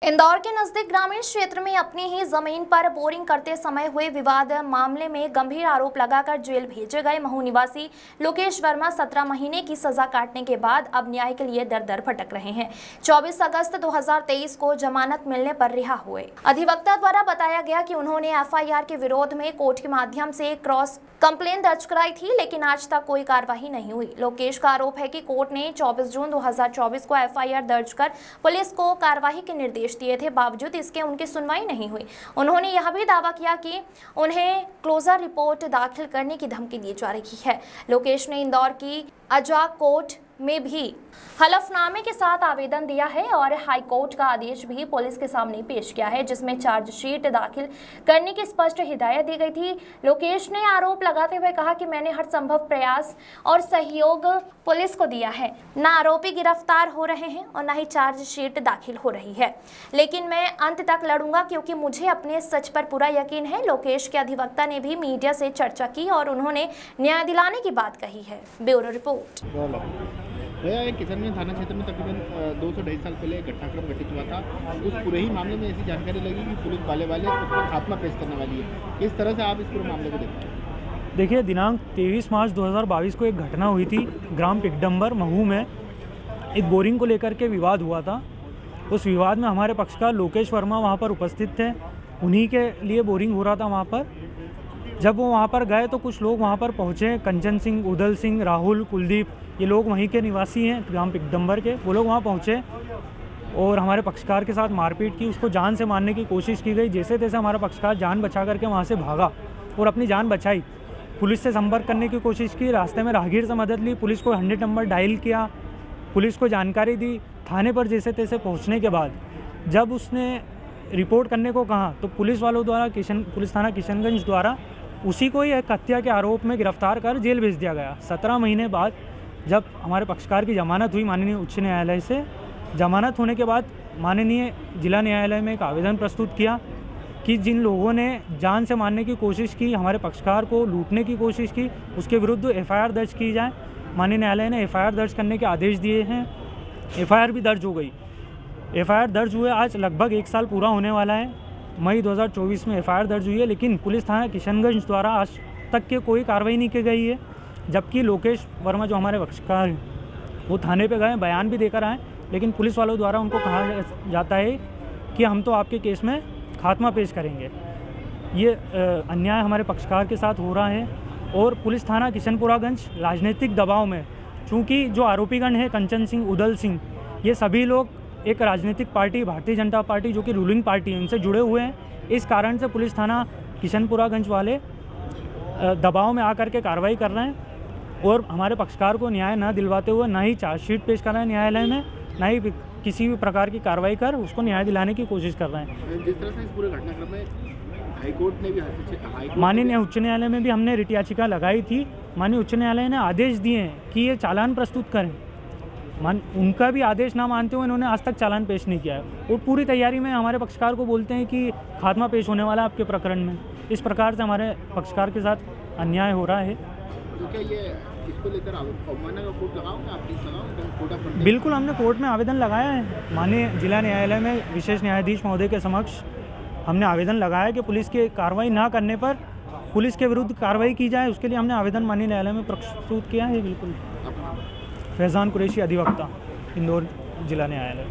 इंदौर के नजदीक ग्रामीण क्षेत्र में अपनी ही जमीन पर बोरिंग करते समय हुए विवाद मामले में गंभीर आरोप लगाकर जेल भेजे गए महू निवासी लोकेश वर्मा 17 महीने की सजा काटने के बाद अब न्याय के लिए दर दर भटक रहे हैं। 24 अगस्त 2023 को जमानत मिलने पर रिहा हुए। अधिवक्ता द्वारा बताया गया कि उन्होंने एफआईआर के विरोध में कोर्ट के माध्यम से क्रॉस कंप्लेन दर्ज कराई थी, लेकिन आज तक कोई कार्रवाई नहीं हुई। लोकेश का आरोप है कि कोर्ट ने 24 जून 2024 को एफआईआर दर्ज कर पुलिस को कार्रवाई के निर्देश दिए थे, बावजूद इसके उनकी सुनवाई नहीं हुई। उन्होंने यह भी दावा किया कि उन्हें क्लोजर रिपोर्ट दाखिल करने की धमकी दी जा रही है। लोकेश ने इंदौर की अजाक कोर्ट में भी हलफनामे के साथ आवेदन दिया है और हाई कोर्ट का आदेश भी पुलिस के सामने पेश किया है, जिसमें चार्जशीट दाखिल करने की स्पष्ट हिदायत दी गई थी। लोकेश ने आरोप लगाते हुए कहा कि मैंने हर संभव प्रयास और सहयोग पुलिस को दिया है। न आरोपी गिरफ्तार हो रहे हैं और न ही चार्जशीट दाखिल हो रही है, लेकिन मैं अंत तक लड़ूंगा क्योंकि मुझे अपने सच पर पूरा यकीन है। लोकेश के अधिवक्ता ने भी मीडिया से चर्चा की और उन्होंने न्याय दिलाने की बात कही है। Bureau report. किशनगंज थाना क्षेत्र में तकरीबन 2 से 2.5 साल पहले एक घटनाक्रम घटित हुआ था। उस पूरे ही मामले में ऐसी जानकारी लगी कि पुलिस वाले उस पर खात्मा पेश करने वाली है। किस तरह से आप इस पूरे मामले को देखते हैं? देखिए, दिनांक 23 मार्च 2022 को एक घटना हुई थी ग्राम टिकडम्बर महू में। एक बोरिंग को लेकर के विवाद हुआ था। उस विवाद में हमारे पक्षकार लोकेश वर्मा वहाँ पर उपस्थित थे। उन्हीं के लिए बोरिंग हो रहा था वहाँ पर। जब वो वहाँ पर गए तो कुछ लोग वहाँ पर पहुँचे, कंचन सिंह, उदल सिंह, राहुल, कुलदीप, ये लोग वहीं के निवासी हैं ग्राम टिकडम्बर के। वो लोग वहाँ पहुँचे और हमारे पक्षकार के साथ मारपीट की, उसको जान से मारने की कोशिश की गई। जैसे तैसे हमारा पक्षकार जान बचा करके वहाँ से भागा और अपनी जान बचाई। पुलिस से संपर्क करने की कोशिश की, रास्ते में राहगीर से मदद ली, पुलिस को 100 नंबर डायल किया, पुलिस को जानकारी दी। थाने पर जैसे तैसे पहुँचने के बाद जब उसने रिपोर्ट करने को कहा तो पुलिस वालों द्वारा पुलिस थाना किशनगंज द्वारा उसी को ही एक हत्या के आरोप में गिरफ्तार कर जेल भेज दिया गया। 17 महीने बाद जब हमारे पक्षकार की जमानत हुई माननीय उच्च न्यायालय से, जमानत होने के बाद माननीय जिला न्यायालय में एक आवेदन प्रस्तुत किया कि जिन लोगों ने जान से मारने की कोशिश की, हमारे पक्षकार को लूटने की कोशिश की, उसके विरुद्ध एफआईआर दर्ज की जाए। माननीय न्यायालय ने एफआईआर दर्ज करने के आदेश दिए हैं। एफआईआर भी दर्ज हो गई। एफआईआर दर्ज हुए आज लगभग 1 साल पूरा होने वाला है। मई 2024 में एफआईआर दर्ज हुई है, लेकिन पुलिस थाना किशनगंज द्वारा आज तक के कोई कार्रवाई नहीं की गई है। जबकि लोकेश वर्मा जो हमारे पक्षकार हैं वो थाने पे गए, बयान भी देकर आए, लेकिन पुलिस वालों द्वारा उनको कहा जाता है कि हम तो आपके केस में खात्मा पेश करेंगे। ये अन्याय हमारे पक्षकार के साथ हो रहा है। और पुलिस थाना किशनपुरागंज राजनीतिक दबाव में, चूँकि जो आरोपीगण हैं कंचन सिंह, उदल सिंह, ये सभी लोग एक राजनीतिक पार्टी भारतीय जनता पार्टी जो कि रूलिंग पार्टी है उनसे जुड़े हुए हैं। इस कारण से पुलिस थाना किशनपुरागंज वाले दबाव में आकर के कार्रवाई कर रहे हैं और हमारे पक्षकार को न्याय न दिलवाते हुए ना ही चार्जशीट पेश कर रहे हैं न्यायालय में, ना ही किसी भी प्रकार की कार्रवाई कर उसको न्याय दिलाने की कोशिश कर रहे हैं। जिस तरह से इस पूरे घटनाक्रम में हाईकोर्ट ने भी माननीय उच्च न्यायालय में भी हमने रिट याचिका लगाई थी। माननीय उच्च न्यायालय ने आदेश दिए हैं कि ये चालान प्रस्तुत करें। उनका भी आदेश ना मानते हुए इन्होंने आज तक चालान पेश नहीं किया है और पूरी तैयारी में हमारे पक्षकार को बोलते हैं कि खात्मा पेश होने वाला है आपके प्रकरण में। इस प्रकार से हमारे पक्षकार के साथ अन्याय हो रहा है। तो क्या ये इसको लेकर अवमानना का कोर्ट लगाओगे आप? लगाओगे? बिल्कुल, हमने कोर्ट में आवेदन लगाया है। माननीय जिला न्यायालय में विशेष न्यायाधीश महोदय के समक्ष हमने आवेदन लगाया कि पुलिस की कार्रवाई ना करने पर पुलिस के विरुद्ध कार्रवाई की जाए। उसके लिए हमने आवेदन माननीय न्यायालय में प्रस्तुत किया है। बिल्कुल। फैज़ान कुरैशी, अधिवक्ता, इंदौर जिला न्यायालय।